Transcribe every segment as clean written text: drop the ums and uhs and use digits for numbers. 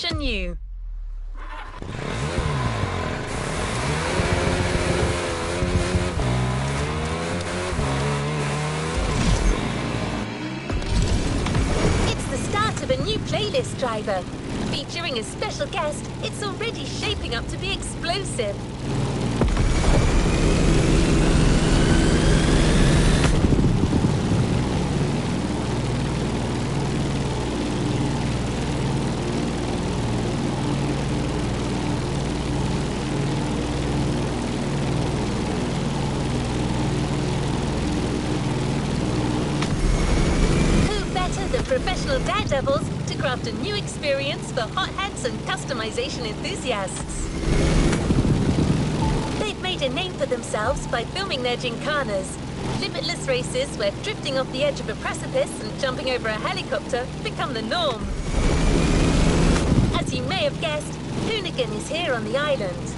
fresh and new. It's the start of a new playlist driver. Featuring a special guest, it's already shaping up to be explosive. Professional daredevils to craft a new experience for hotheads and customization enthusiasts. They've made a name for themselves by filming their gymkhanas, limitless races where drifting off the edge of a precipice and jumping over a helicopter become the norm. As you may have guessed, Hoonigan is here on the island.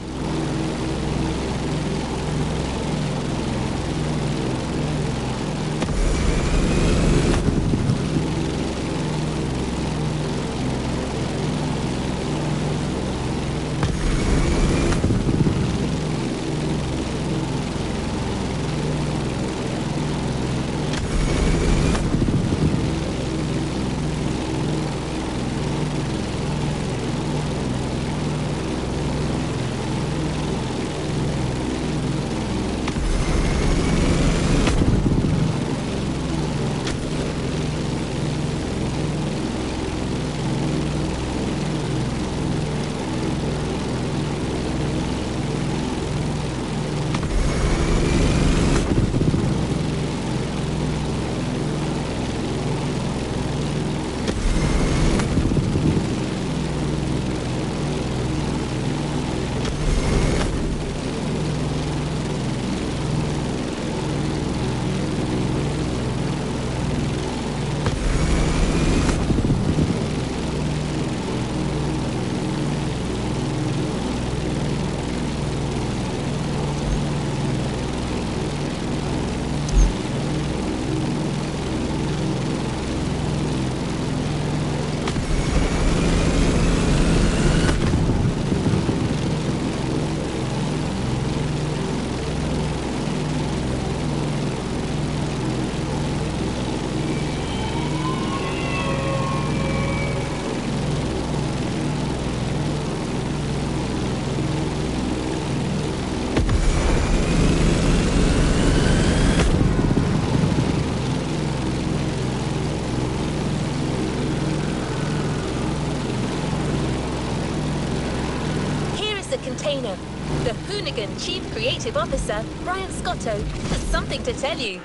Container. The Hoonigan Chief Creative Officer, Brian Scotto, has something to tell you.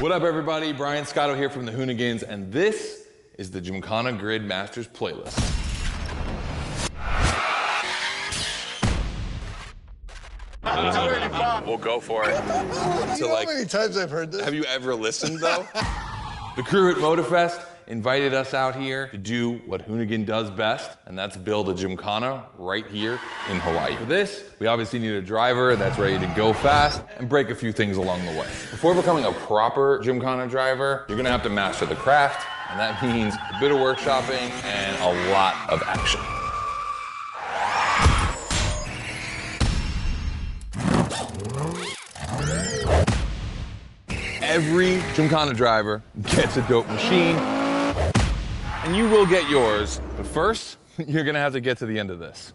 What up, everybody? Brian Scotto here from the Hoonigans, and this is the Gymkhana Grid Masters playlist. We'll go for it. You know how many times I've heard this? Have you ever listened, though? The crew at MOTORFEST invited us out here to do what Hoonigan does best, and that's build a Gymkhana right here in Hawaii. For this, we obviously need a driver that's ready to go fast and break a few things along the way. Before becoming a proper Gymkhana driver, you're gonna have to master the craft, and that means a bit of workshopping and a lot of action. Every Gymkhana driver gets a dope machine, and you will get yours. But first, you're gonna have to get to the end of this.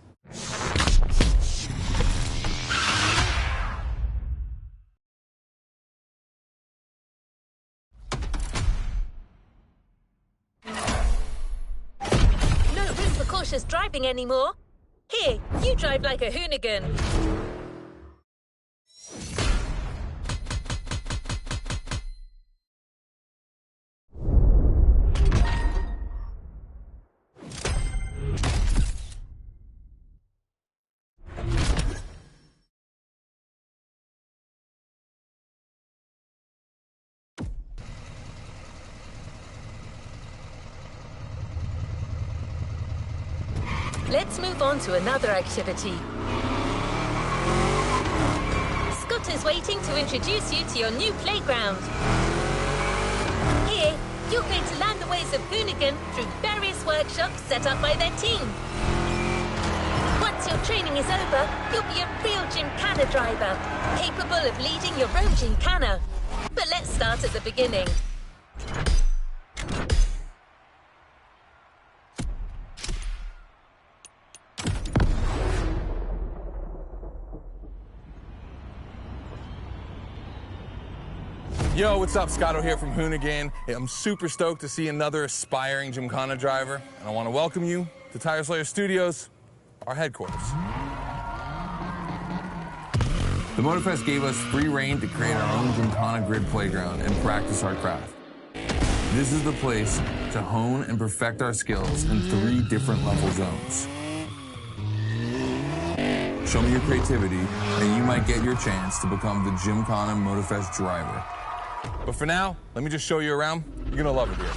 cautious driving anymore. Here, you drive like a hoonigan. Let's move on to another activity. Scott is waiting to introduce you to your new playground. Here, you're going to learn the ways of hoonigan through various workshops set up by their team. Once your training is over, you'll be a real gymkhana driver, capable of leading your own gymkhana. But let's start at the beginning. Yo, what's up? Scotto here from Hoonigan. I'm super stoked to see another aspiring Gymkhana driver, and I want to welcome you to Tire Slayer Studios, our headquarters. The MOTORFEST gave us free reign to create our own Gymkhana grid playground and practice our craft. This is the place to hone and perfect our skills in 3 different level zones. Show me your creativity, and you might get your chance to become the Gymkhana MOTORFEST driver. But for now, let me just show you around. You're gonna love it here.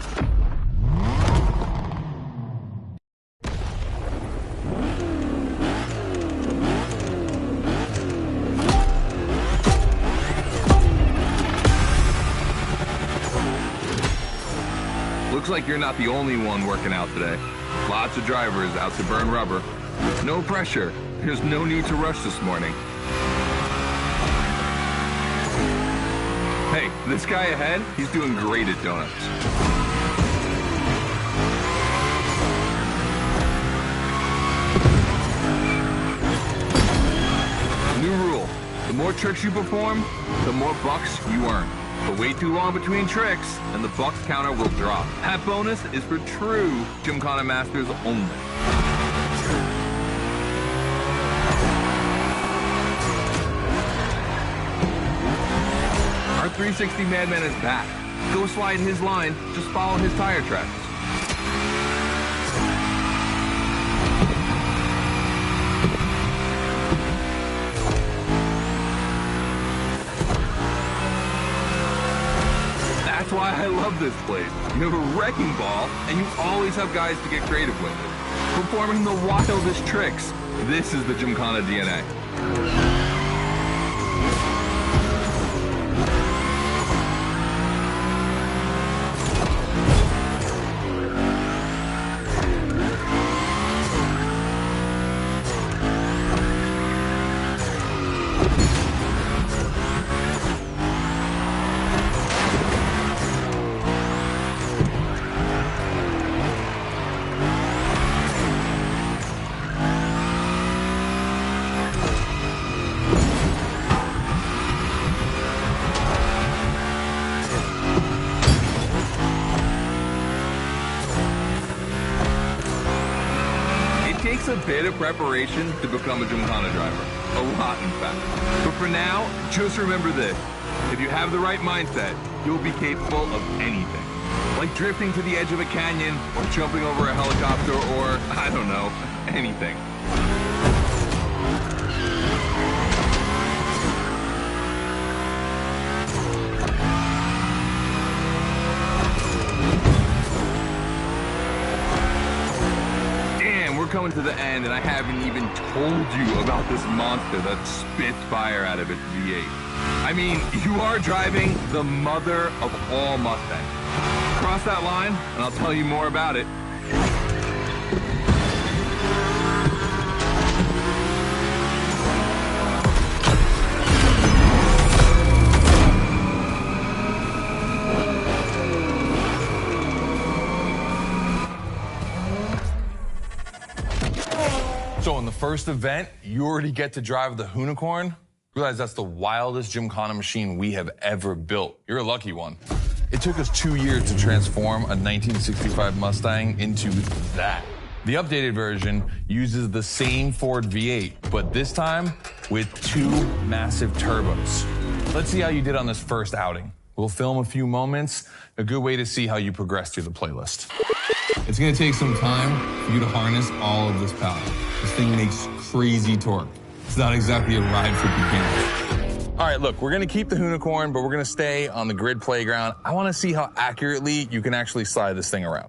Looks like you're not the only one working out today. Lots of drivers out to burn rubber. No pressure. There's no need to rush this morning. Hey, this guy ahead, he's doing great at donuts. New rule, the more tricks you perform, the more bucks you earn. But wait too long between tricks, and the bucks counter will drop. That bonus is for true Gymkhana masters only. Our 360 Madman is back. Go slide his line, just follow his tire tracks. That's why I love this place. You have a wrecking ball, and you always have guys to get creative with it. Performing the wildest tricks. This is the Gymkhana DNA. It takes a bit of preparation to become a Gymkhana driver. A lot, in fact. But for now, just remember this. If you have the right mindset, you'll be capable of anything. Like drifting to the edge of a canyon, or jumping over a helicopter, or, I don't know, anything. We're coming to the end, and I haven't even told you about this monster that spits fire out of its V8. I mean, you are driving the mother of all Mustangs. Cross that line, and I'll tell you more about it. So in the first event, you already get to drive the Hoonicorn. Realize that's the wildest Gymkhana machine we have ever built. You're a lucky one. It took us 2 years to transform a 1965 Mustang into that. The updated version uses the same Ford V8, but this time with 2 massive turbos. Let's see how you did on this first outing. We'll film a few moments, a good way to see how you progress through the playlist. It's gonna take some time for you to harness all of this power. This thing makes crazy torque. It's not exactly a ride for beginners. All right, look, we're gonna keep the Hoonicorn, but we're gonna stay on the grid playground. I wanna see how accurately you can actually slide this thing around.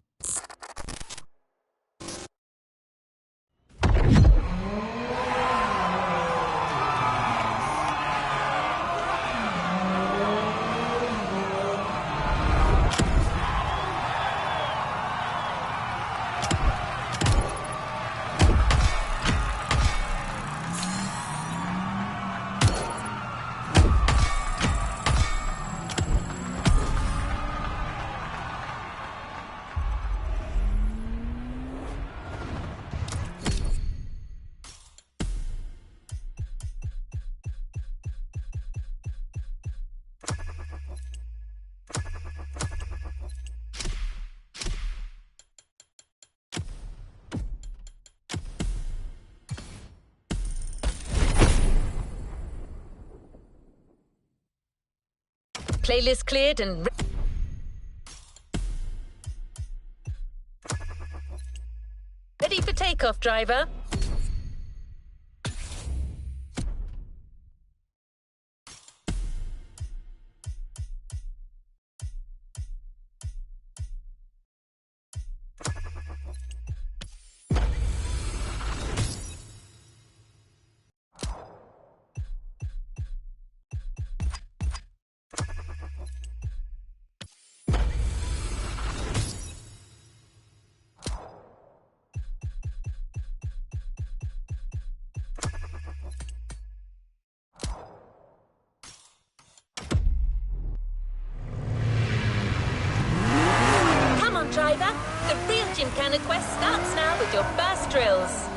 Playlist cleared and... Ready for takeoff, driver. Driver, the real Gymkhana quest starts now with your first drills.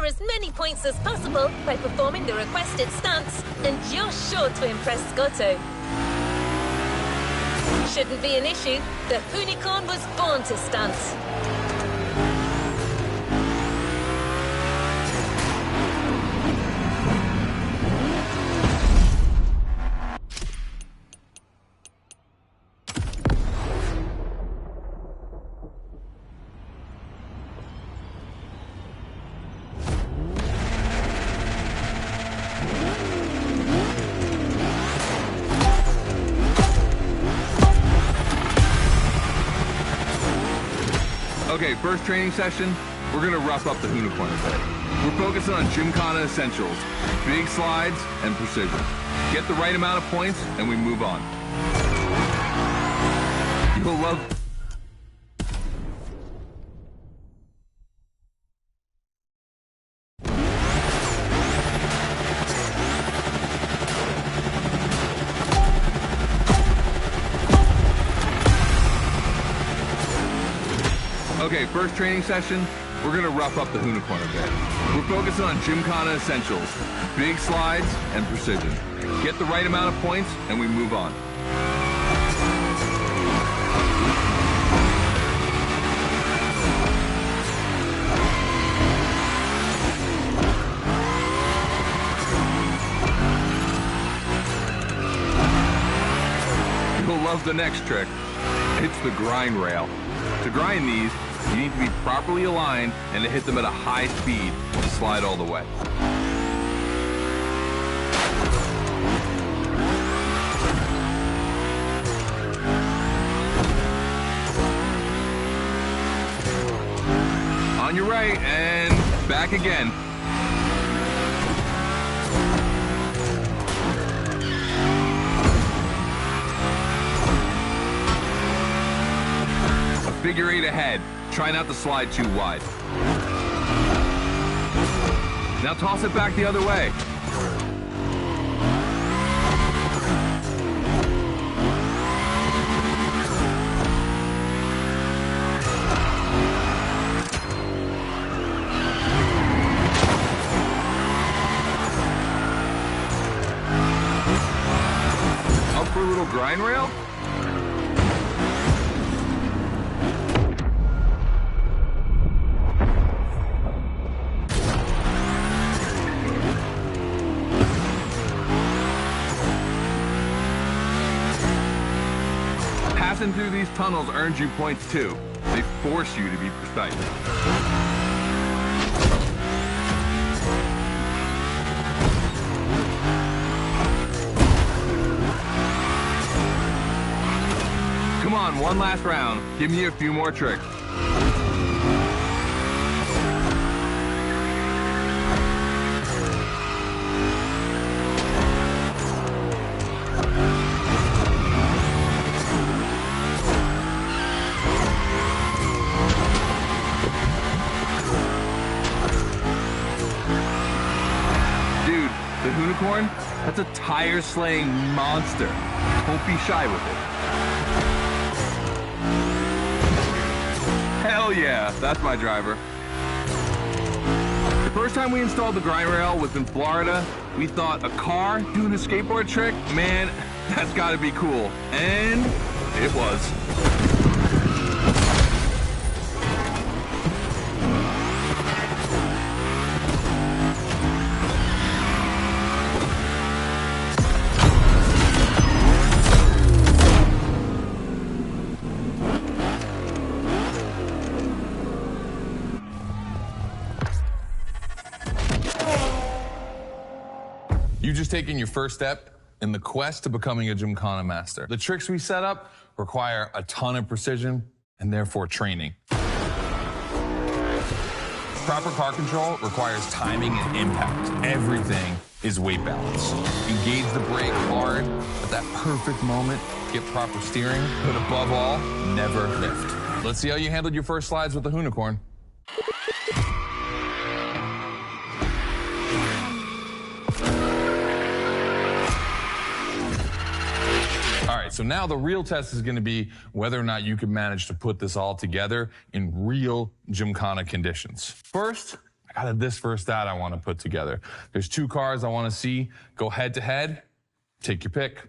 As many points as possible by performing the requested stunts, and you're sure to impress Scotto. Shouldn't be an issue. The Hoonicorn was born to stunt. Okay, first training session, we're gonna rough up the Hoonicorn a bit. We're focusing on Gymkhana essentials, big slides and precision. Get the right amount of points and we move on. You'll love... Okay, first training session, we're gonna rough up the Hoonicorn a bit. We're focusing on Gymkhana essentials, big slides and precision. Get the right amount of points and we move on. You'll love the next trick. It's the grind rail. To grind these, you need to be properly aligned and to hit them at a high speed to slide all the way. On your right and back again. Figure 8 ahead. Try not to slide too wide. Now toss it back the other way. Up for a little grind rail? Passing through these tunnels earns you points too. They force you to be precise. Come on, one last round. Give me a few more tricks. Dude, the unicorn, that's a tire-slaying monster. Don't be shy with it. Hell yeah, that's my driver. The first time we installed the grind rail was in Florida. We thought a car doing a skateboard trick, man, that's gotta be cool. And it was. You've just taken your first step in the quest to becoming a Gymkhana master. The tricks we set up require a ton of precision and therefore training. Proper car control requires timing and impact. Everything is weight balance. Engage the brake hard at that perfect moment, get proper steering, but above all, never lift. Let's see how you handled your first slides with the unicorn. All right, so now the real test is going to be whether or not you can manage to put this all together in real Gymkhana conditions. First, I got this first stat I want to put together. There's two cars I want to see go head to head. Take your pick.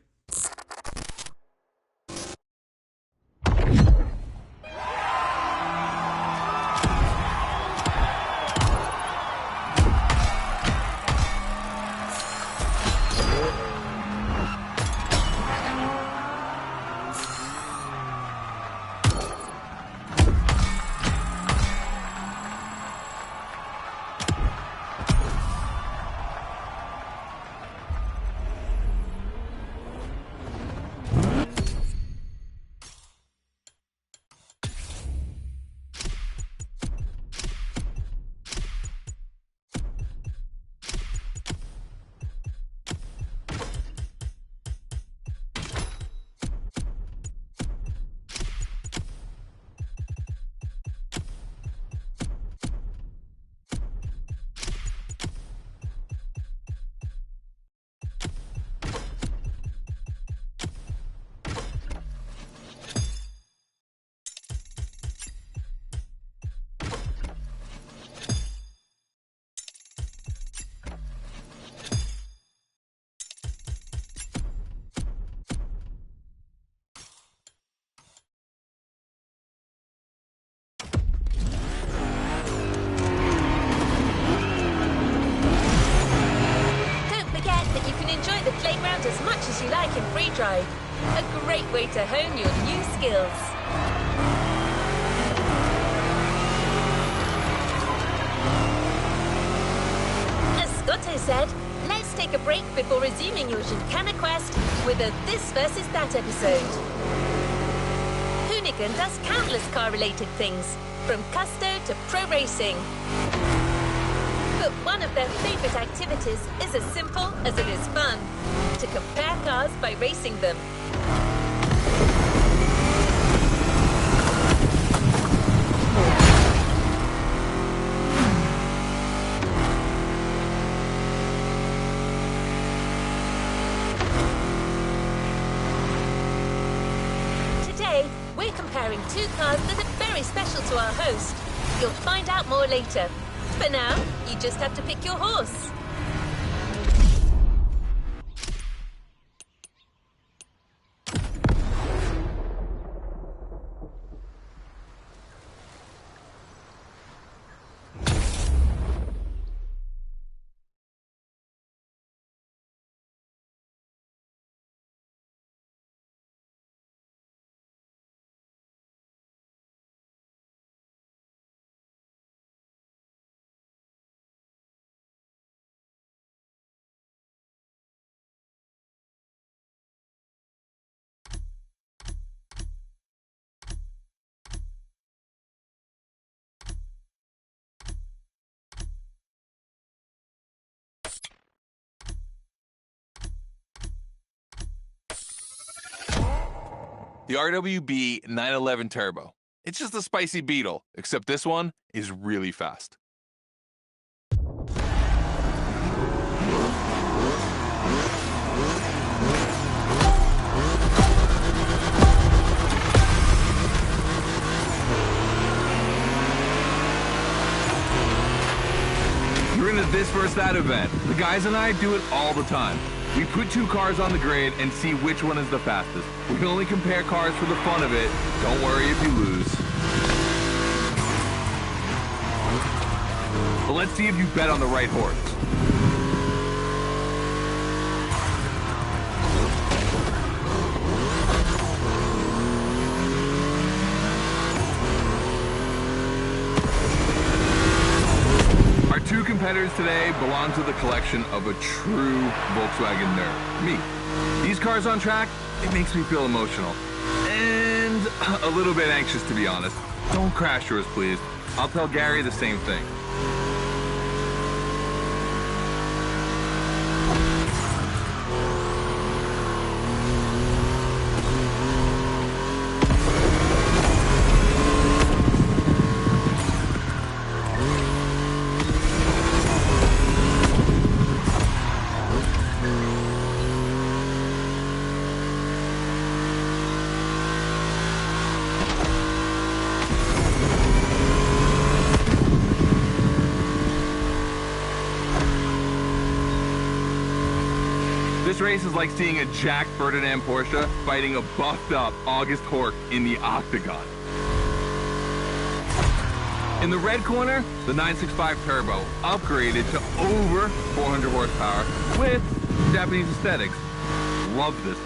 As much as you like in free drive. A great way to hone your new skills. As Scotto said, let's take a break before resuming your Gymkhana quest with a This versus That episode. Hoonigan does countless car-related things, from custo to pro racing. But one of their favorite activities is as simple as it is fun, to compare cars by racing them. comparing two cars that are very special to our host. You'll find out more later. For now, you just have to pick your horse. The RWB 911 Turbo. It's just a spicy Beetle, except this one is really fast. You're into this versus that event. The guys and I do it all the time. We put two cars on the grid and see which one is the fastest. We can only compare cars for the fun of it. Don't worry if you lose. But let's see if you bet on the right horse. Two competitors today belong to the collection of a true Volkswagen nerd, me. These cars on track, it makes me feel emotional. And a little bit anxious, to be honest. Don't crash yours, please. I'll tell Gary the same thing. This race is like seeing a Jack Ferdinand Porsche fighting a buffed-up August Hork in the octagon. In the red corner, the 965 Turbo, upgraded to over 400 horsepower with Japanese aesthetics. Love this.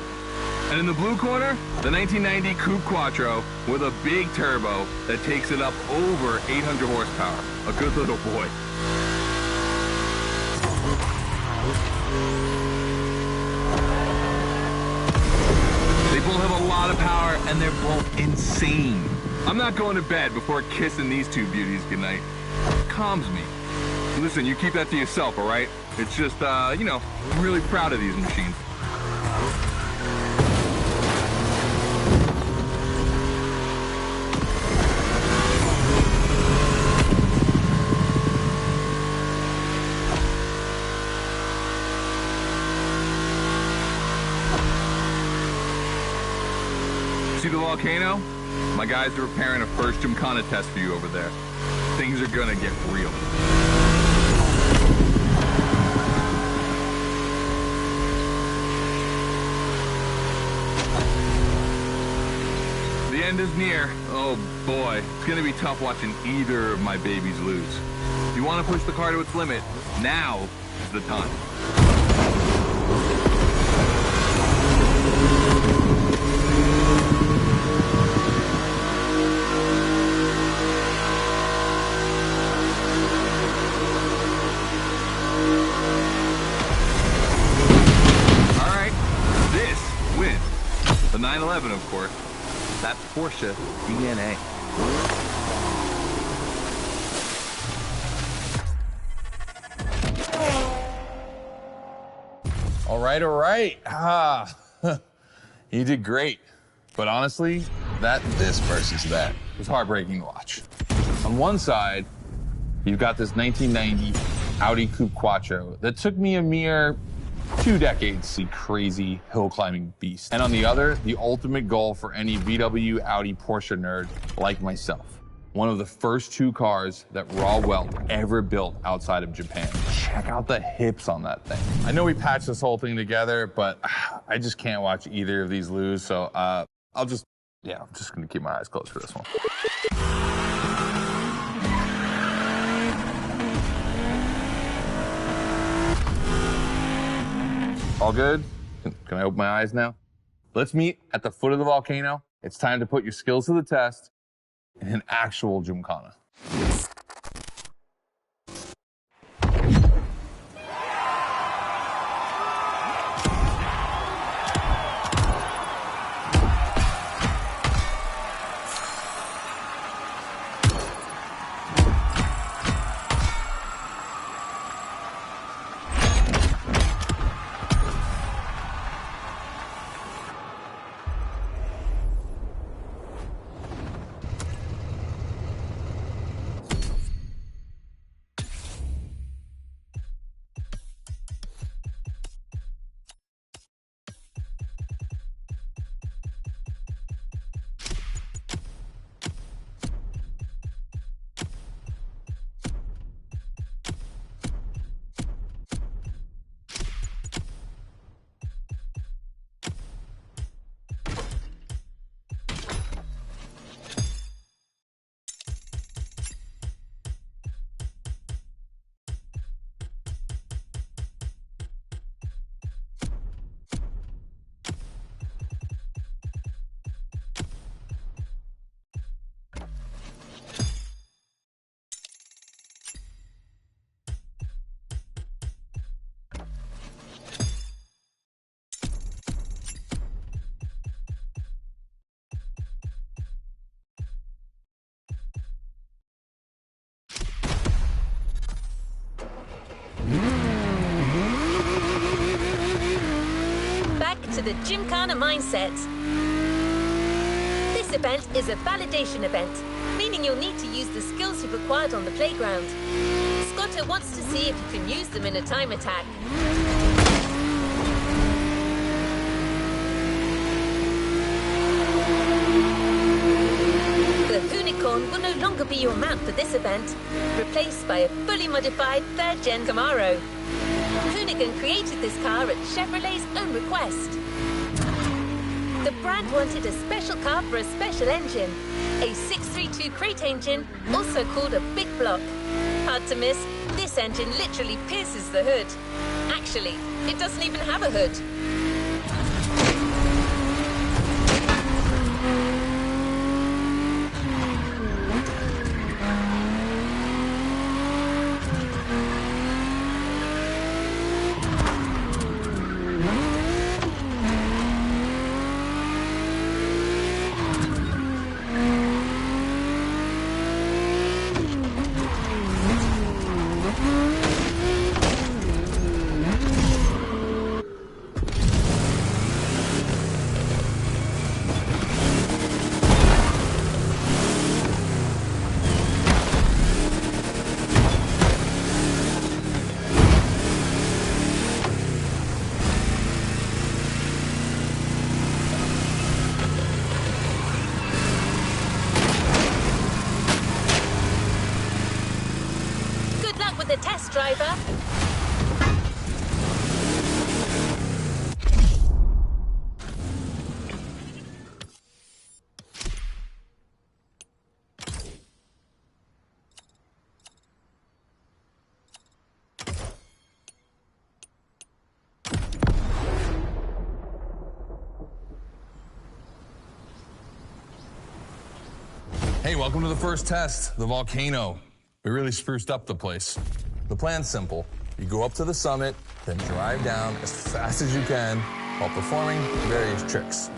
And in the blue corner, the 1990 Coupe Quattro with a big turbo that takes it up over 800 horsepower. A good little boy. They both have a lot of power, and they're both insane. I'm not going to bed before kissing these two beauties goodnight. It calms me. Listen, you keep that to yourself, all right? It's just, you know, I'm really proud of these machines. See the volcano? My guys are preparing a first Gymkhana test for you over there. Things are gonna get real. The end is near. Oh boy, it's gonna be tough watching either of my babies lose. If you want to push the car to its limit, now is the time. The 911, of course. That Porsche DNA. All right. You did great. But honestly, this versus that was heartbreaking to watch. On one side, you've got this 1990 Audi Coupe Quattro that took me a mere 2 decades, the crazy hill climbing beast. And on the other, the ultimate goal for any VW, Audi, Porsche nerd like myself. One of the first 2 cars that Raw Welt ever built outside of Japan. Check out the hips on that thing. I know we patched this whole thing together, but I just can't watch either of these lose, so I'm just gonna keep my eyes closed for this one. All good? Can I open my eyes now? Let's meet at the foot of the volcano. It's time to put your skills to the test in an actual Gymkhana. Back to the Gymkhana mindset. This event is a validation event, meaning you'll need to use the skills you've acquired on the playground. Scotto wants to see if you can use them in a time attack. The Unicorn will no longer be your mount for this event, replaced by a fully modified 3rd Gen Camaro. Hoonigan created this car at Chevrolet's own request. The brand wanted a special car for a special engine, a 632 crate engine, also called a big block. Hard to miss, this engine literally pierces the hood. Actually, it doesn't even have a hood. With the test driver. Hey, welcome to the first test, the volcano. We really spruced up the place. The plan's simple. You go up to the summit, then drive down as fast as you can while performing various tricks.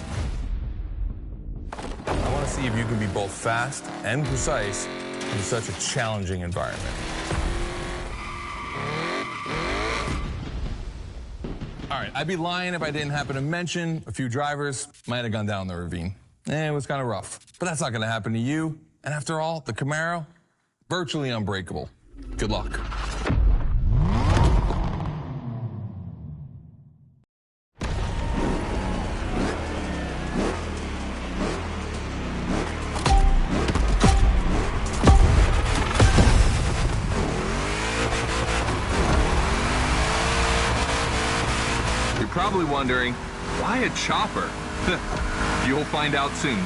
I want to see if you can be both fast and precise in such a challenging environment. All right, I'd be lying if I didn't happen to mention a few drivers might have gone down the ravine. It was kind of rough, but that's not going to happen to you. And after all, the Camaro, virtually unbreakable. Good luck. probably wondering, why a chopper? You'll find out soon.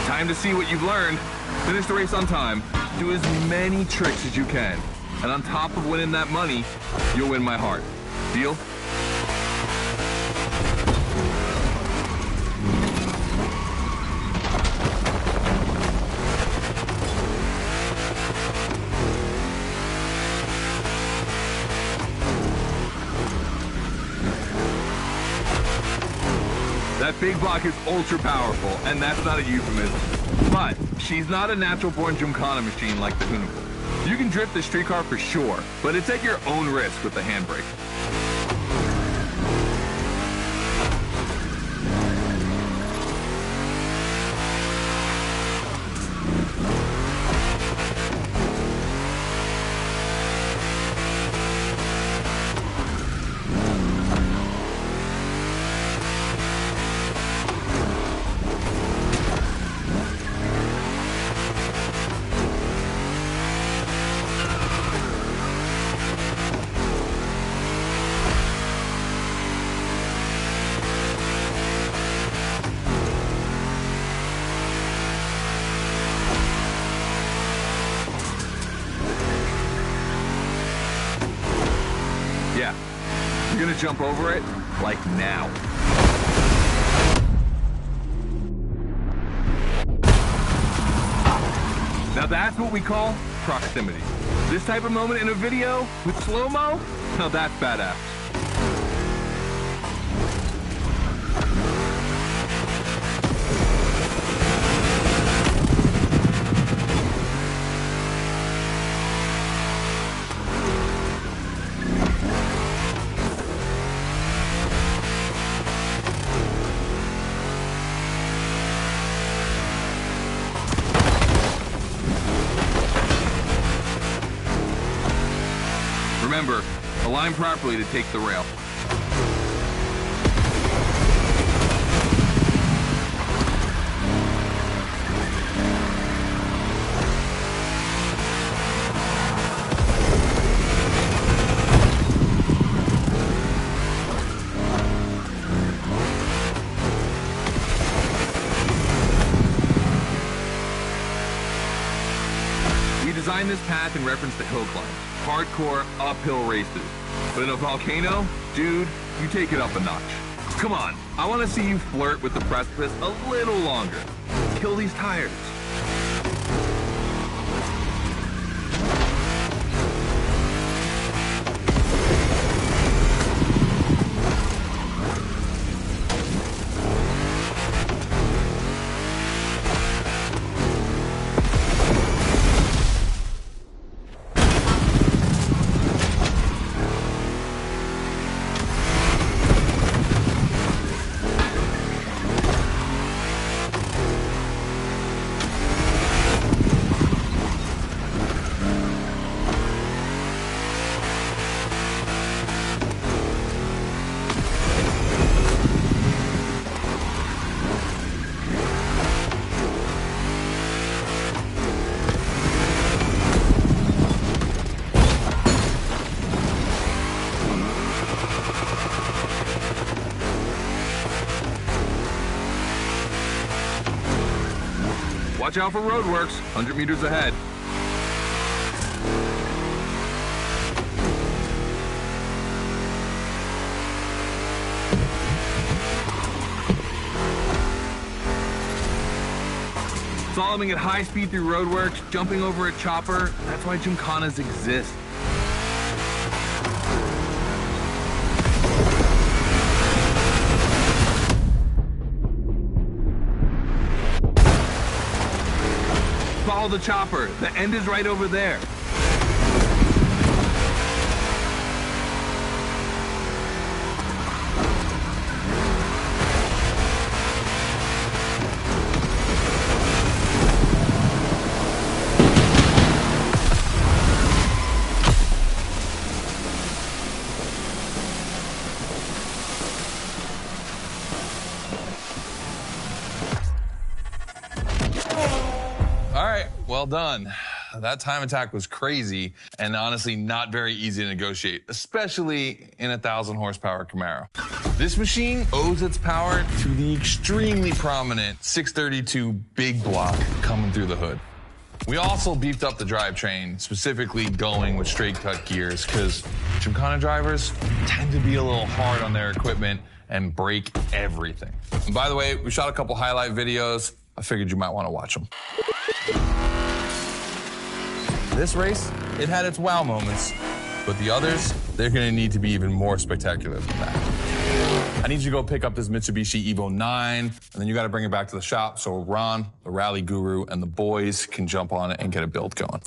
Time to see what you've learned. Finish the race on time, do as many tricks as you can, and on top of winning that money, you'll win my heart. Deal? That big block is ultra powerful, and that's not a euphemism. But she's not a natural-born Gymkhana machine like the Hoonigal. You can drift the streetcar for sure, but it's at your own risk with the handbrake. Yeah, you're gonna jump over it, like now. Now that's what we call proximity. This type of moment in a video with slow-mo, now that's badass. Remember, align properly to take the rail. We designed this path in reference to hill climbs. Hardcore uphill races. But in a volcano, dude, you take it up a notch. Come on, I want to see you flirt with the precipice a little longer. Kill these tires. Watch out for roadworks, 100 meters ahead. Slaloming at high speed through roadworks, jumping over a chopper, that's why Gymkhanas exist. Follow the chopper. The end is right over there. All right, well done. that time attack was crazy and honestly not very easy to negotiate, especially in a 1,000 horsepower Camaro. This machine owes its power to the extremely prominent 632 big block coming through the hood. We also beefed up the drivetrain, specifically going with straight cut gears, because Gymkhana drivers tend to be a little hard on their equipment and break everything. And by the way, we shot a couple highlight videos. I figured you might want to watch them. This race, it had its wow moments, but the others, they're gonna need to be even more spectacular than that. I need you to go pick up this Mitsubishi Evo 9, and then you gotta bring it back to the shop so Ron, the rally guru, and the boys can jump on it and get a build going.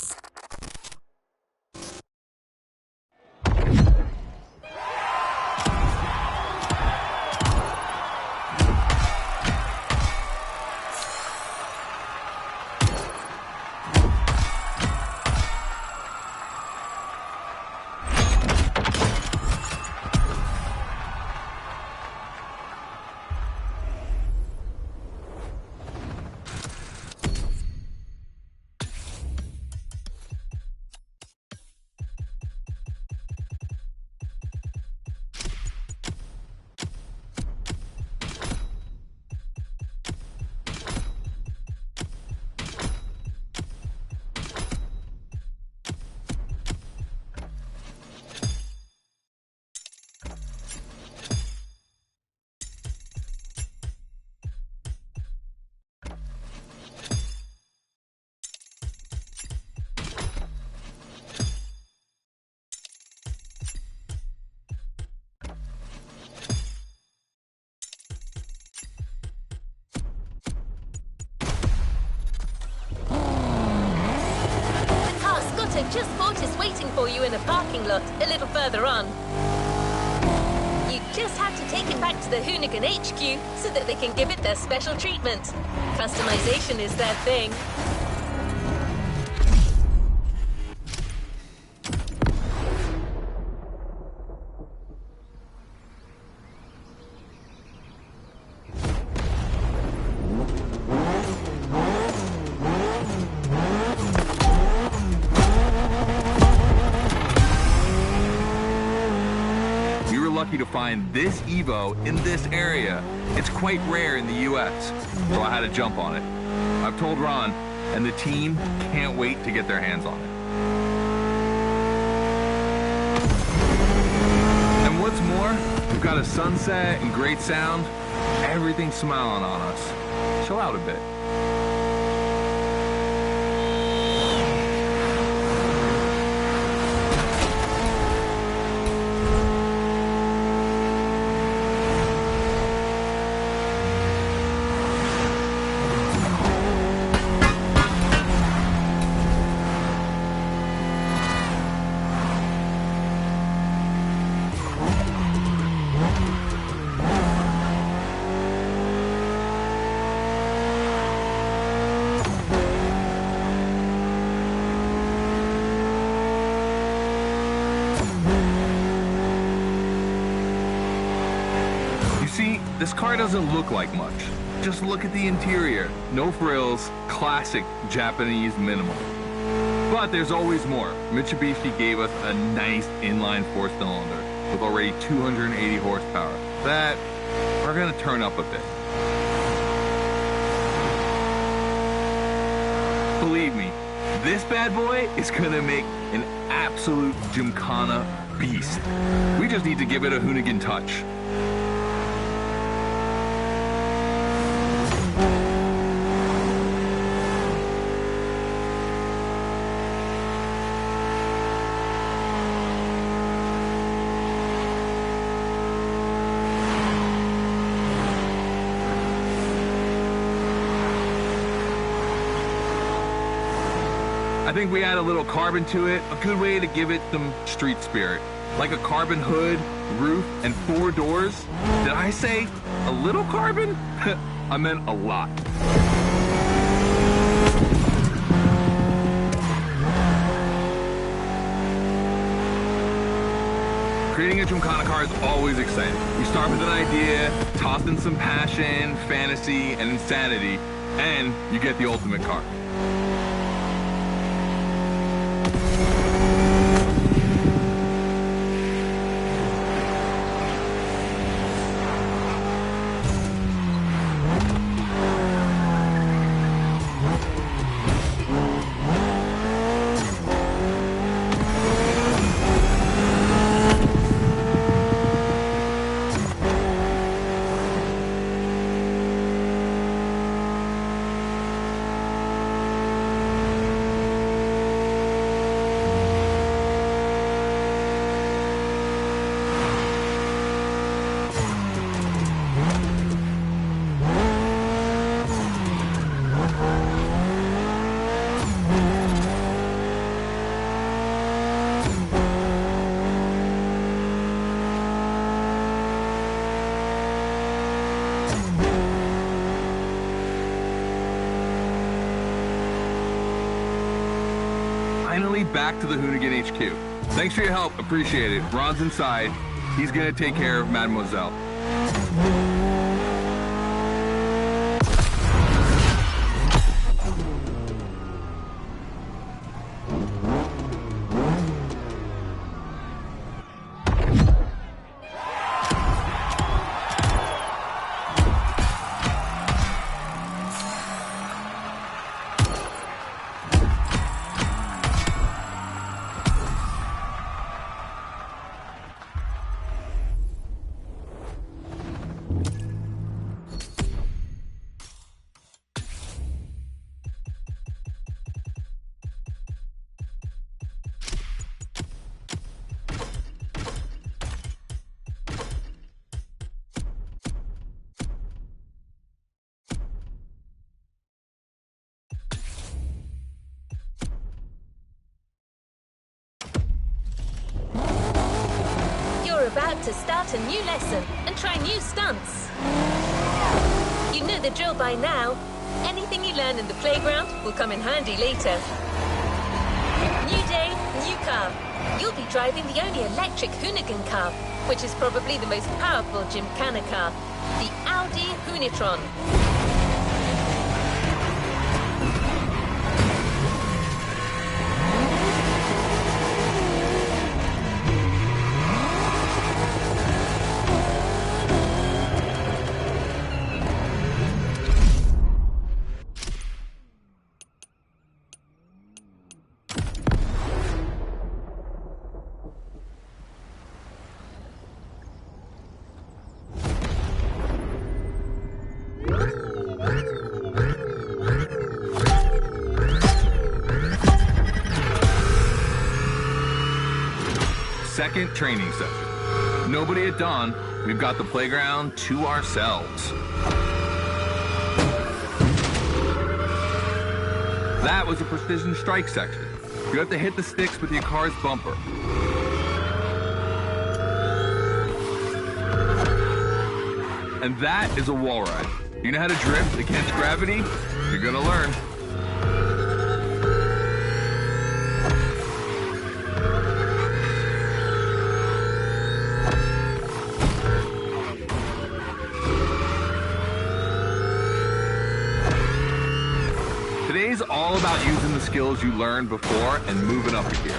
Just bought is waiting for you in a parking lot a little further on. You just have to take it back to the Hoonigan HQ so that they can give it their special treatment. Customization is their thing. Lucky to find this Evo in this area. It's quite rare in the US, so I had to jump on it. I've told Ron, and the team can't wait to get their hands on it. And what's more, we've got a sunset and great sound. Everything's smiling on us. Chill out a bit. This car doesn't look like much. Just look at the interior. No frills, classic Japanese minimal. But there's always more. Mitsubishi gave us a nice inline 4-cylinder with already 280 horsepower. That we're gonna turn up a bit. Believe me, this bad boy is gonna make an absolute Gymkhana beast. We just need to give it a Hoonigan touch. I think we add a little carbon to it, a good way to give it some street spirit. Like a carbon hood, roof, and 4 doors. Did I say a little carbon? I meant a lot. Creating a Gymkhana car is always exciting. You start with an idea, toss in some passion, fantasy, and insanity, and you get the ultimate car. head back to the Hoonigan HQ. Thanks for your help, appreciate it. Ron's inside. He's gonna take care of Mademoiselle. About to start a new lesson and try new stunts. You know the drill by now. Anything you learn in the playground will come in handy later. New day, new car. You'll be driving the only electric Hoonigan car, which is probably the most powerful Gymkhana car, the Audi Hoonitron. Second training session. Nobody at dawn. We've got the playground to ourselves. That was a precision strike section. You have to hit the sticks with your car's bumper. And that is a wall ride. You know how to drift against gravity? You're gonna learn. Today's all about using the skills you learned before and moving up a gear.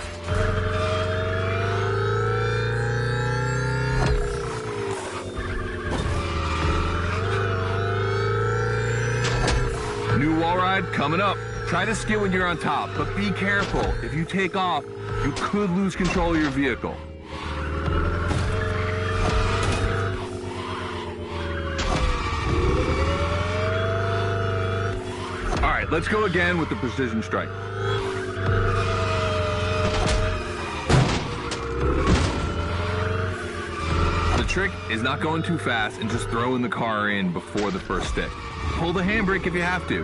New wall ride coming up. Try to skid when you're on top, but be careful. If you take off, you could lose control of your vehicle. All right, let's go again with the precision strike. The trick is not going too fast and just throwing the car in before the first stick. Pull the handbrake if you have to.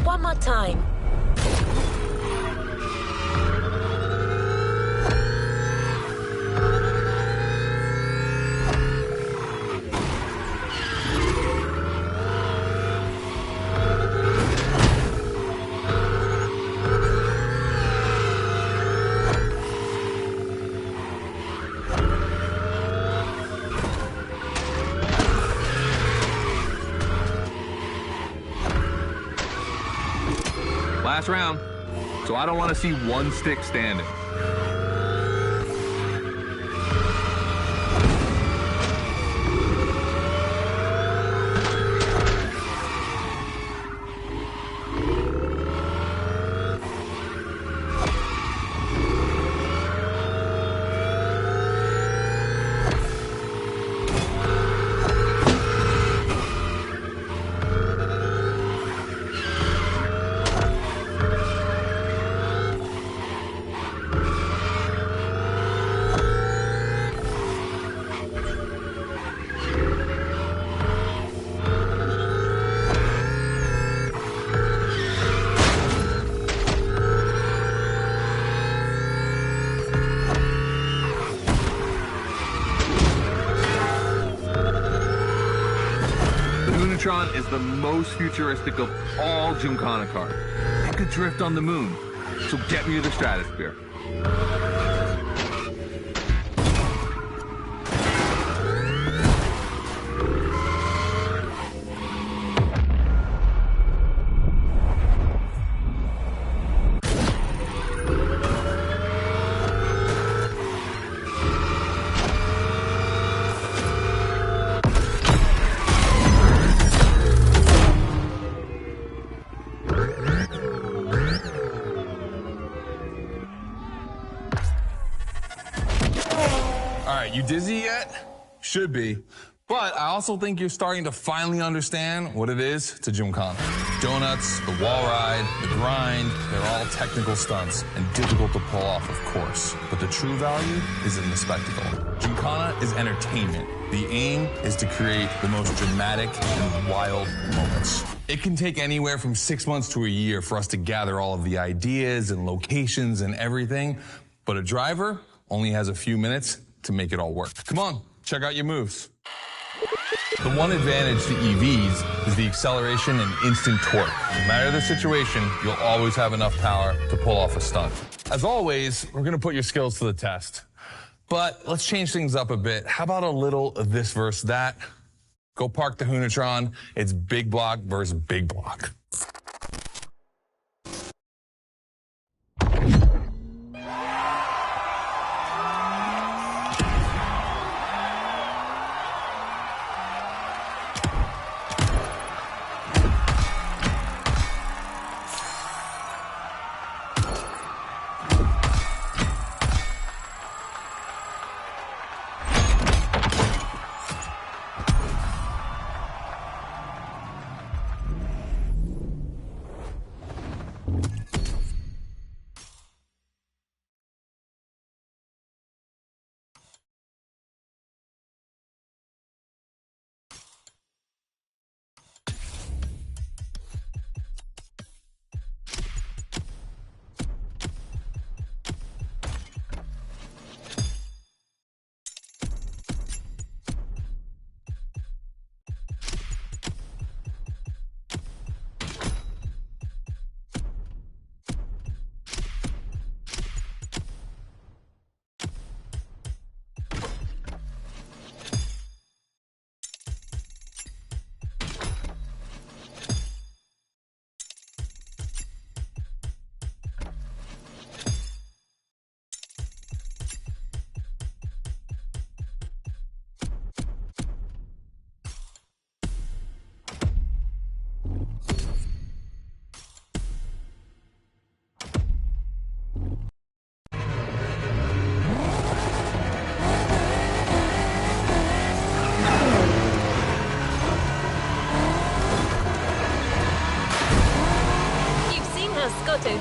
One more time. Last round, so I don't want to see one stick standing. Hunatron is the most futuristic of all Gymkhana cars. It could drift on the moon, so get me to the stratosphere. All right, you dizzy yet? Should be. But I also think you're starting to finally understand what it is to Gymkhana. Donuts, the wall ride, the grind, they're all technical stunts and difficult to pull off, of course. But the true value is in the spectacle. Gymkhana is entertainment. The aim is to create the most dramatic and wild moments. It can take anywhere from 6 months to a year for us to gather all of the ideas and locations and everything, but a driver only has a few minutes to make it all work. Come on, check out your moves. The one advantage to EVs is the acceleration and instant torque. No matter the situation, you'll always have enough power to pull off a stunt. As always, we're gonna put your skills to the test. But let's change things up a bit. How about a little of this versus that? Go park the Hunatron. It's big block versus big block.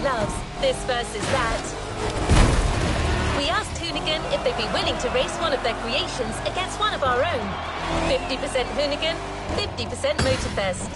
Loves this versus that. We asked Hoonigan if they'd be willing to race one of their creations against one of our own. 50% Hoonigan, 50% MOTORFEST.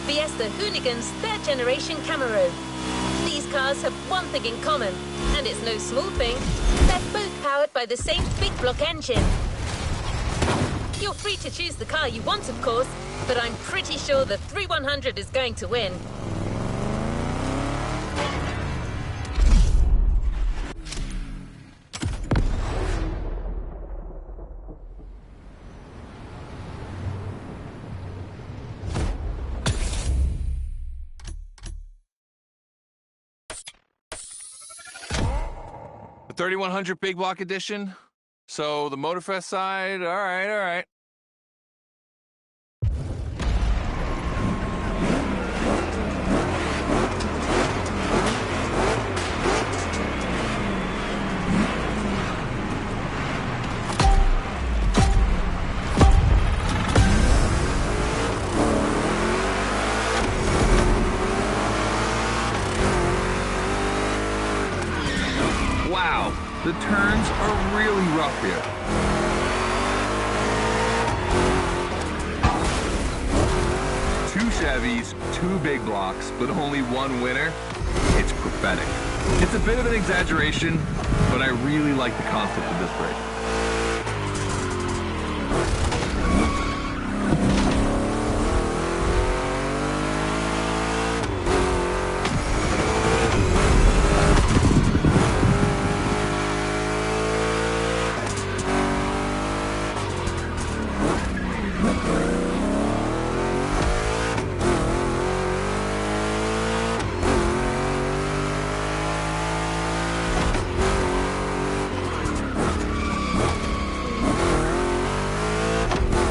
vs the Hoonigan's third-generation Camaro. These cars have one thing in common, and it's no small thing. They're both powered by the same big block engine. You're free to choose the car you want, of course, but I'm pretty sure the 3100 is going to win. The 3100 Big Block Edition So the MOTORFEST side, all right. Wow, the turns are really rough here. Two Chevys, two big blocks, but only one winner. It's prophetic. It's a bit of an exaggeration, but I really like the concept of this race.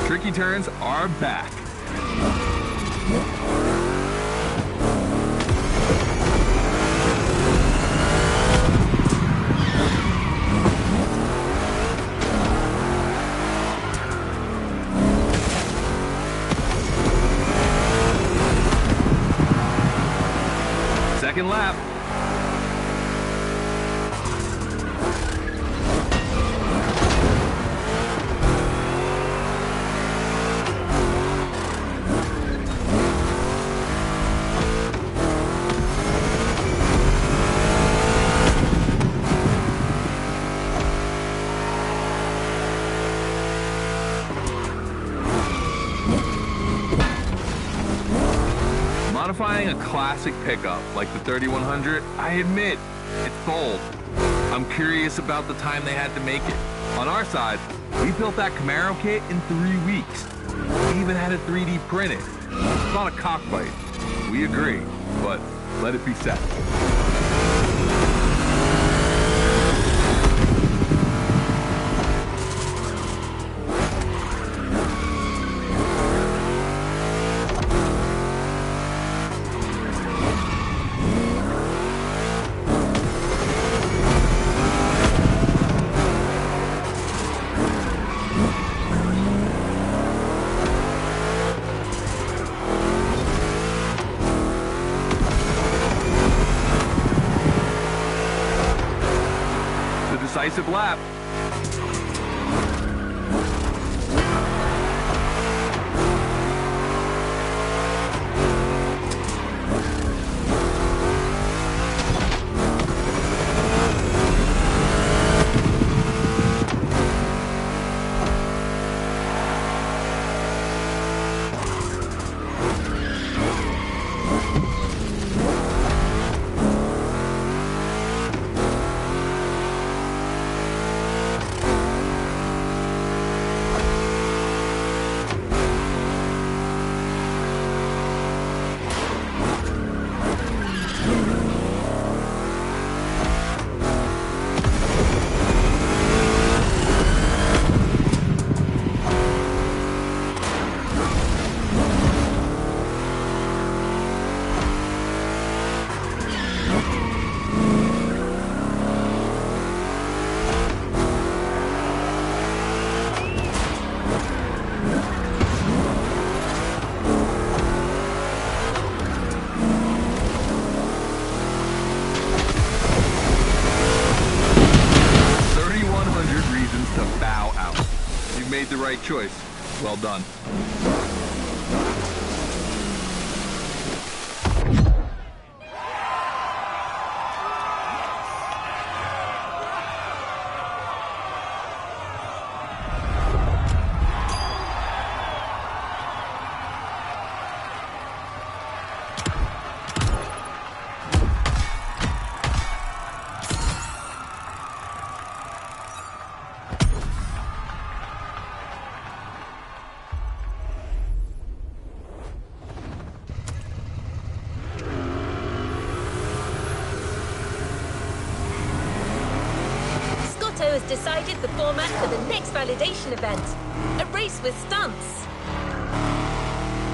Tricky turns are back. Second lap. Modifying a classic pickup like the 3100, I admit, it's bold. I'm curious about the time they had to make it. On our side, we built that Camaro kit in 3 weeks. We even had it 3D printed. It's not a cockfight. We agree, but let it be said. Decisive lap. Made the right choice. Well done. has decided the format for the next validation event, a race with stunts.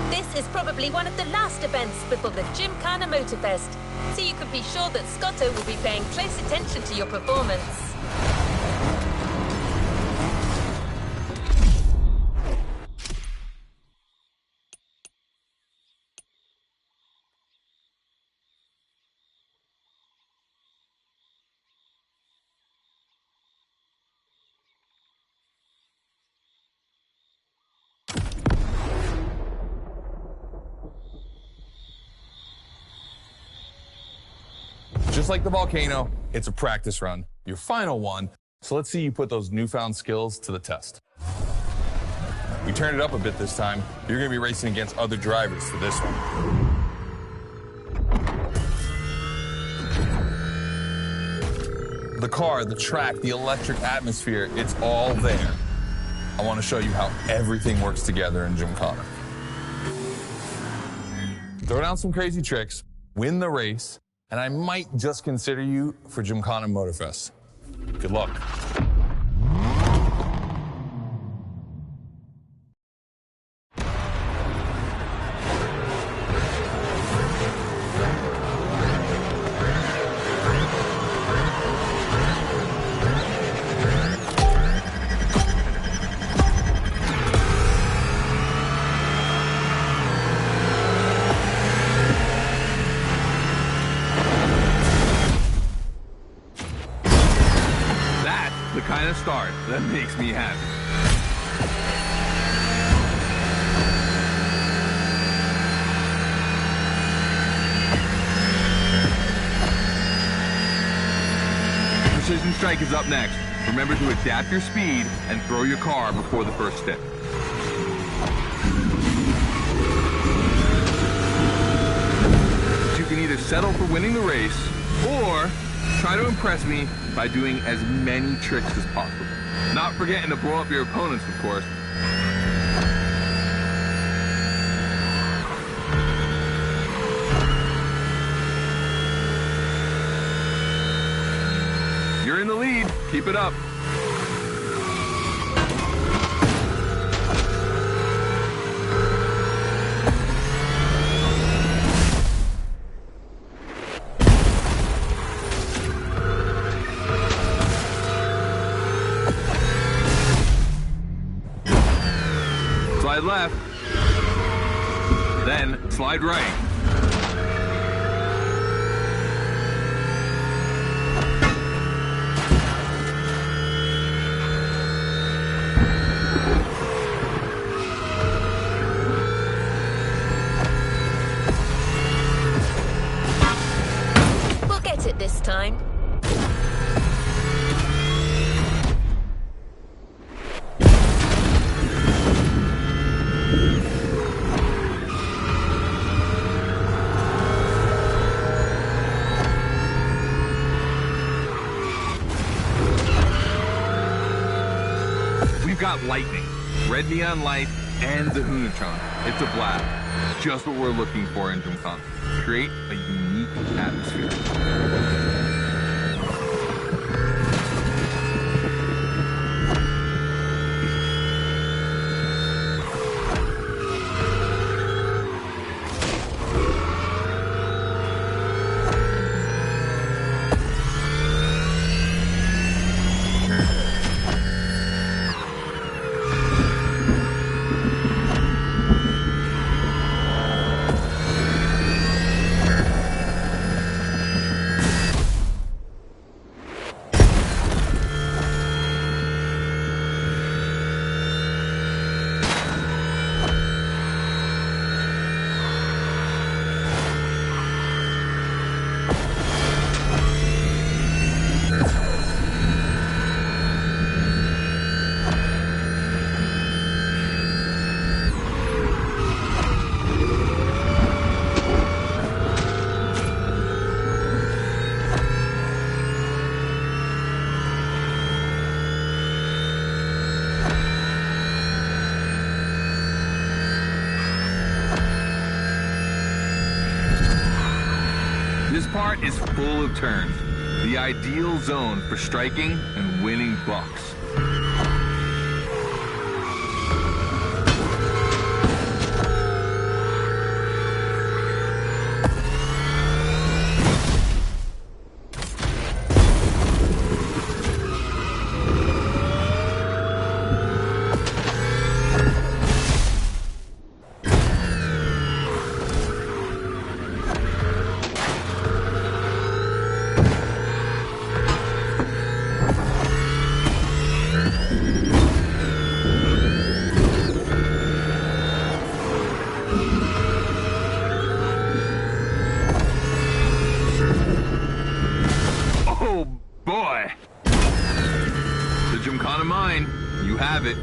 This is probably one of the last events before the Gymkhana MOTORFEST, so you can be sure that Scotto will be paying close attention to your performance. Just like the volcano, it's a practice run, your final one. So let's see you put those newfound skills to the test. We turned it up a bit this time. You're going to be racing against other drivers for this one. The car, the track, the electric atmosphere, it's all there. I want to show you how everything works together in Gymkhana. Throw down some crazy tricks, win the race, and I might just consider you for Gymkhana MOTORFEST. Good luck. The kind of start that makes me happy. Precision Strike is up next. Remember to adapt your speed and throw your car before the first step. You can either settle for winning the race or try to impress me by doing as many tricks as possible. Not forgetting to blow up your opponents, of course. You're in the lead. Keep it up. Slide left, then slide right. We'll get it this time. We've got lightning, red neon light, and the Hunatron. It's a blast. Just what we're looking for in Gymkhana. Create a unique atmosphere. This part is full of turns, the ideal zone for striking and winning bucks. Oh boy! The Gymkhana mine, you have it.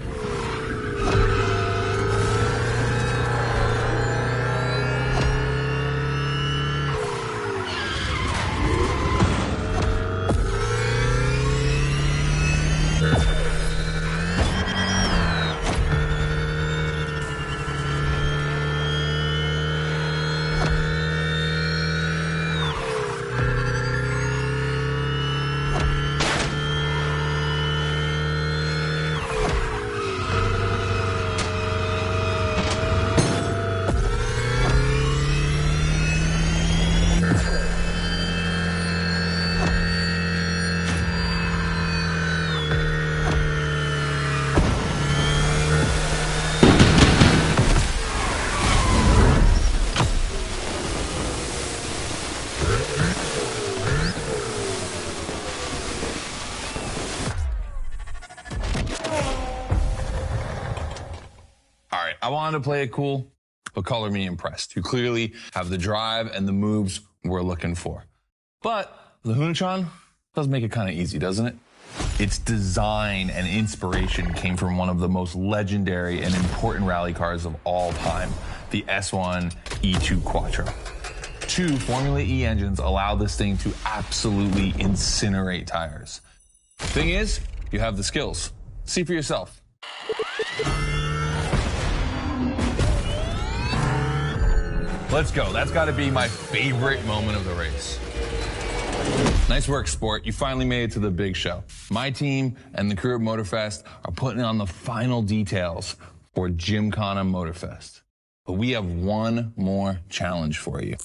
I wanted to play it cool, but color me impressed. You clearly have the drive and the moves we're looking for. But the Hunatron does make it kind of easy, doesn't it? Its design and inspiration came from one of the most legendary and important rally cars of all time, the S1 E2 Quattro. 2 Formula E engines allow this thing to absolutely incinerate tires. Thing is, you have the skills. See for yourself. Let's go. That's got to be my favorite moment of the race. Nice work, sport. You finally made it to the big show. My team and the crew at MOTORFEST are putting on the final details for Gymkhana MOTORFEST. But we have one more challenge for you.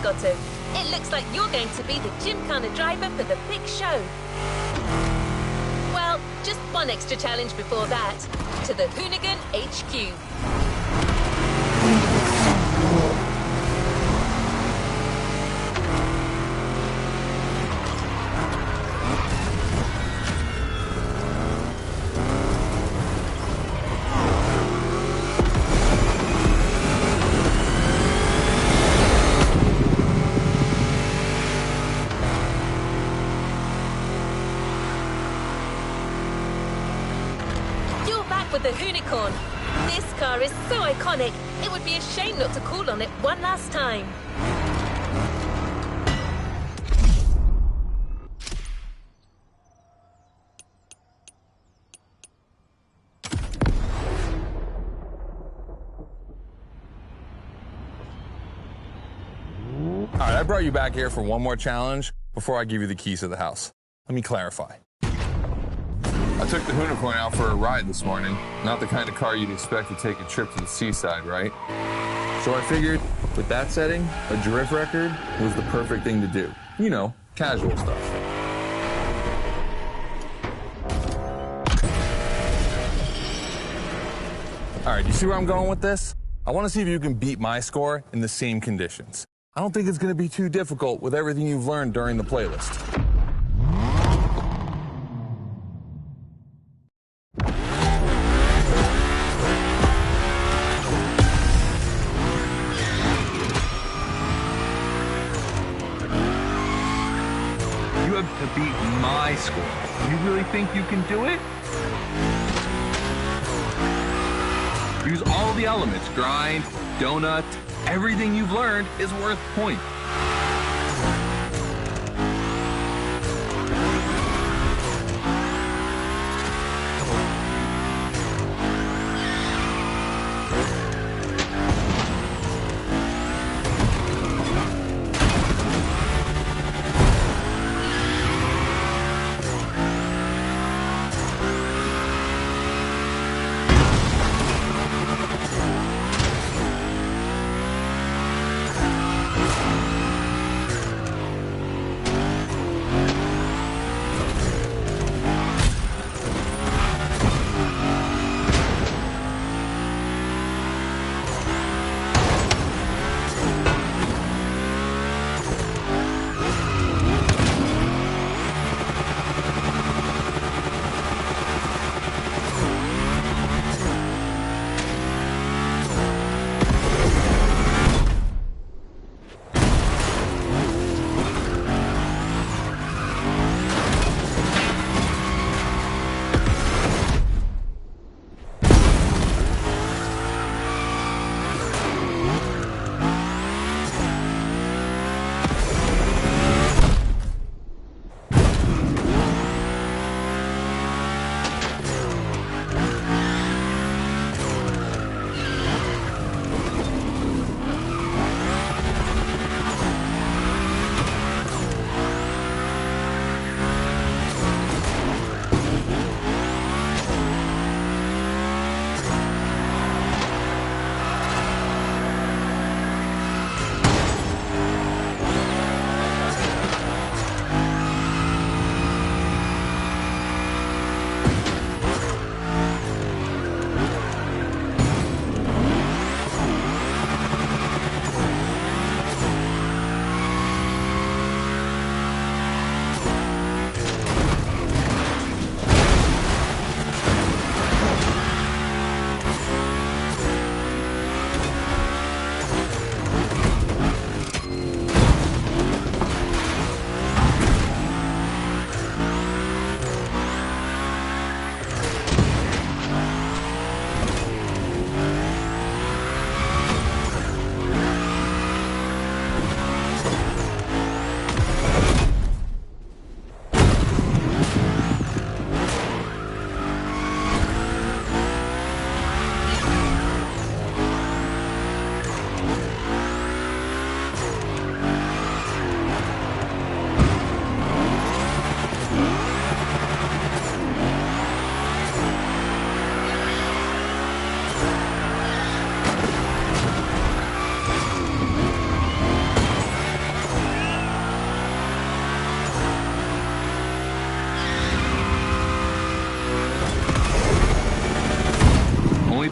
Scotto. It looks like you're going to be the Gymkhana driver for the big show. Well, just one extra challenge before that. To the Hoonigan HQ. With the Hoonicorn. This car is so iconic, it would be a shame not to call on it one last time. All right, I brought you back here for one more challenge before I give you the keys to the house. Let me clarify. I took the Hoonicorn out for a ride this morning. Not the kind of car you'd expect to take a trip to the seaside, right? So I figured, with that setting, a drift record was the perfect thing to do. You know, casual stuff. All right, you see where I'm going with this? I want to see if you can beat my score in the same conditions. I don't think it's going to be too difficult with everything you've learned during the playlist. You have to beat my score. You really think you can do it? Use all the elements. Grind, donut, everything you've learned is worth points.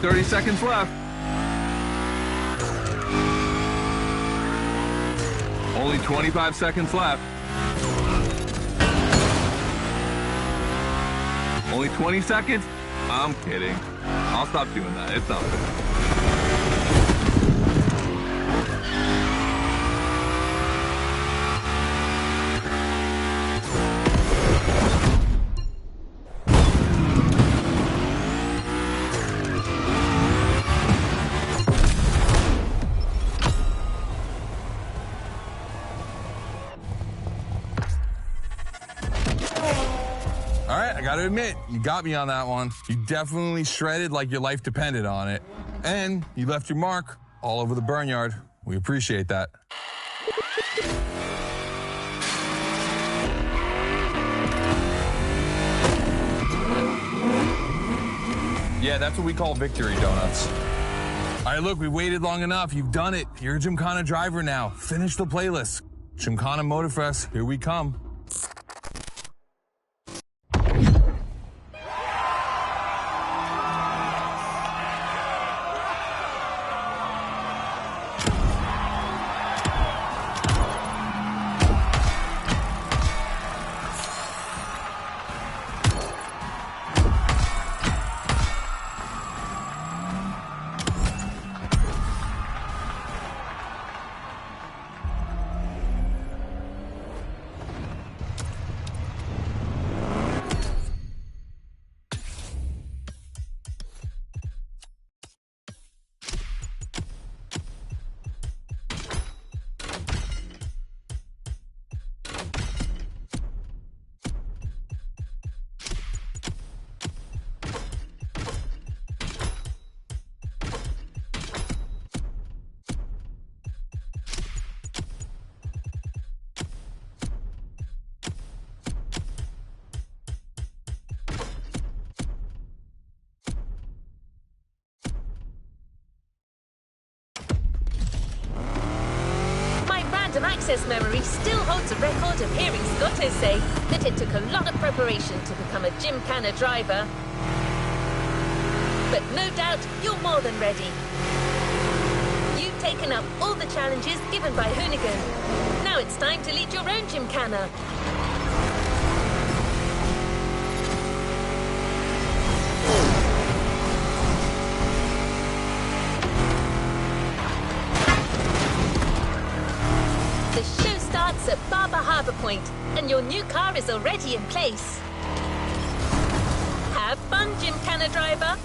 30 seconds left. Only 25 seconds left. Only 20 seconds? I'm kidding. I'll stop doing that. It's not fair. All right, I gotta admit, you got me on that one. You definitely shredded like your life depended on it. And you left your mark all over the barnyard. We appreciate that. Yeah, that's what we call victory donuts. All right, look, we waited long enough. You've done it. You're a Gymkhana driver now. Finish the playlist. Gymkhana MOTORFEST, here we come. Random access memory still holds a record of hearing Scotto say that it took a lot of preparation to become a Gymkhana driver. But no doubt you're more than ready. You've taken up all the challenges given by Hoonigan. Now it's time to lead your own Gymkhana. The show starts at Barber Harbour Point, and your new car is already in place. Have fun, Gymkhana driver.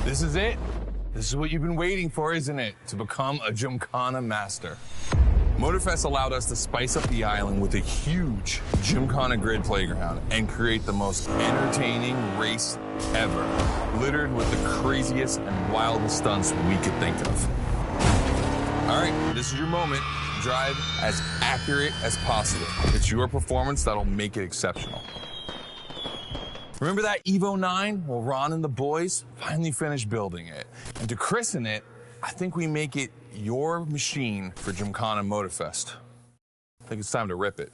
This is it. This is what you've been waiting for, isn't it? To become a Gymkhana master. MOTORFEST allowed us to spice up the island with a huge Gymkhana grid playground and create the most entertaining race ever, littered with the craziest and wildest stunts we could think of. All right, this is your moment. Drive as accurate as possible. It's your performance that'll make it exceptional. Remember that Evo 9? Well, Ron and the boys finally finished building it. And to christen it, I think we make it your machine for Gymkhana MOTORFEST. I think it's time to rip it.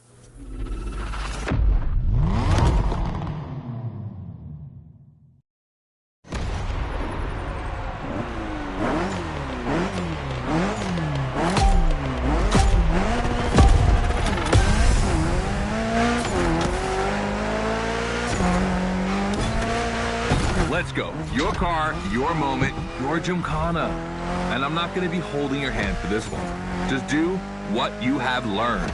Let's go. Your car, your moment, your Gymkhana. And I'm not going to be holding your hand for this one. Just do what you have learned.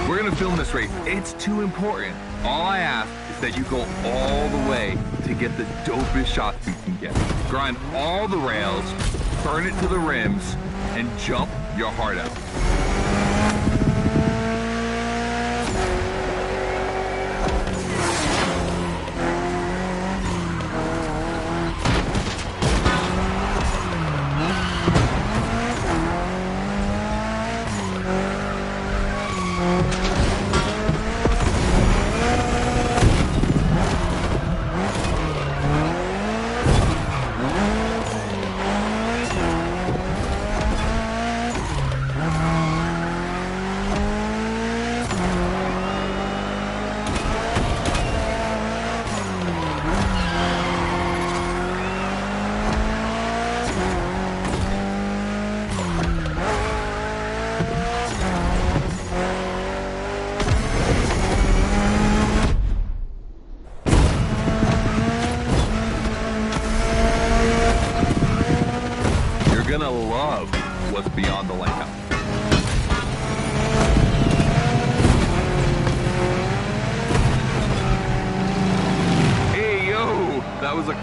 We're going to film this race. It's too important. All I ask is that you go all the way to get the dopest shots you can get. Grind all the rails, burn it to the rims, and jump your heart out.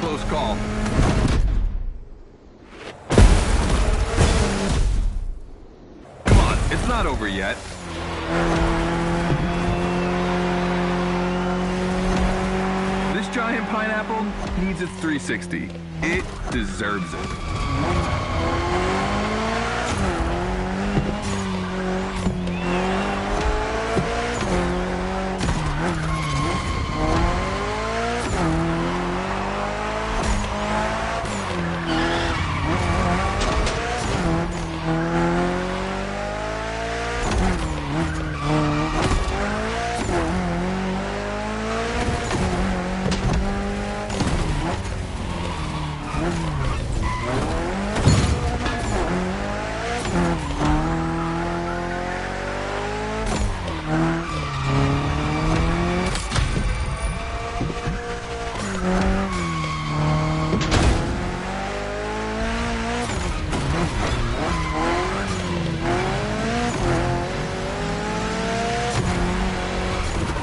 close call. Come on, it's not over yet. This giant pineapple needs its 360. It deserves it.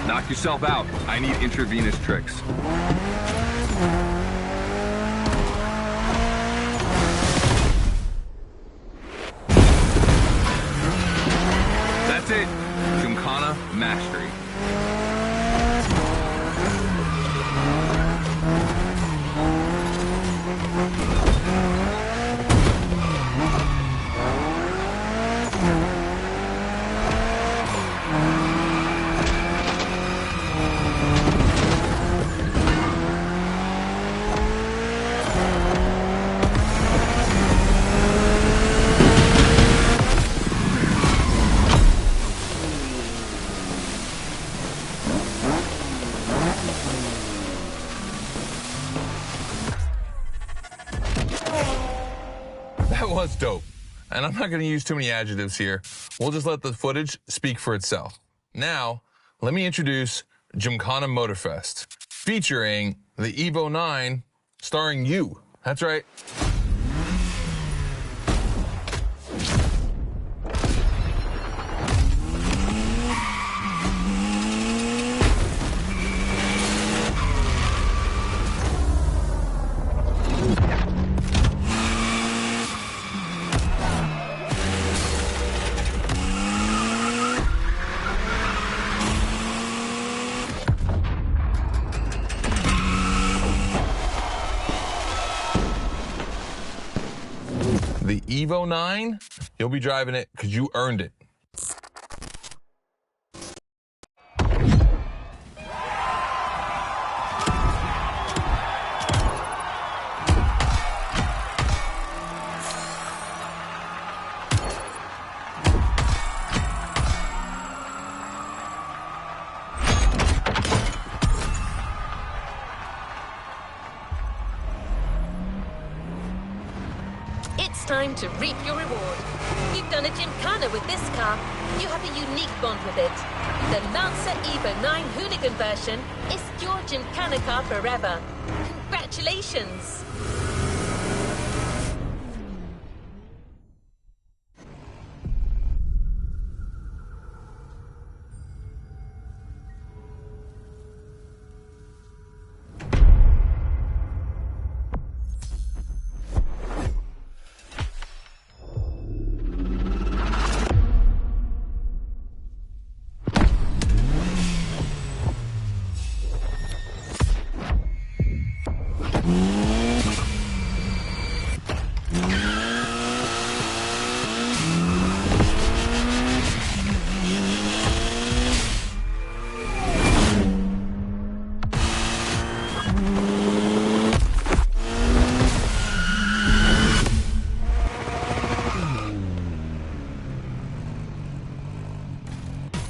Knock yourself out. I need intravenous tricks. That's it. Gymkhana mastery. That was dope. And I'm not going to use too many adjectives here. We'll just let the footage speak for itself. Now, let me introduce Gymkhana MOTORFEST, featuring the Evo 9, starring you. That's right. The Evo 9, you'll be driving it because you earned it. It's time to reap your reward. You've done a Gymkhana with this car. You have a unique bond with it. The Lancer Evo 9 Hoonigan version is your Gymkhana car forever. Congratulations!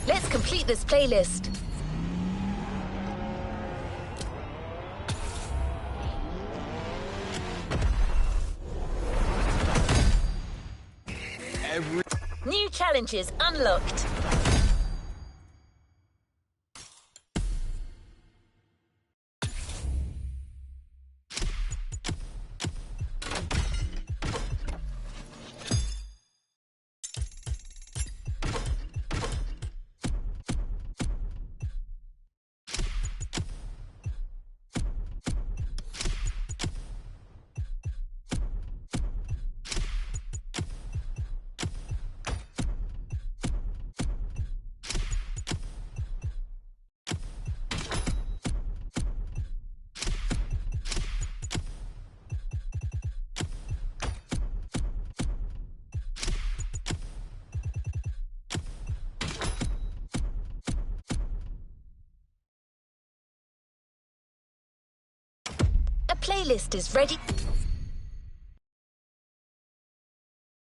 Let's complete this playlist. New challenges unlocked. playlist is ready.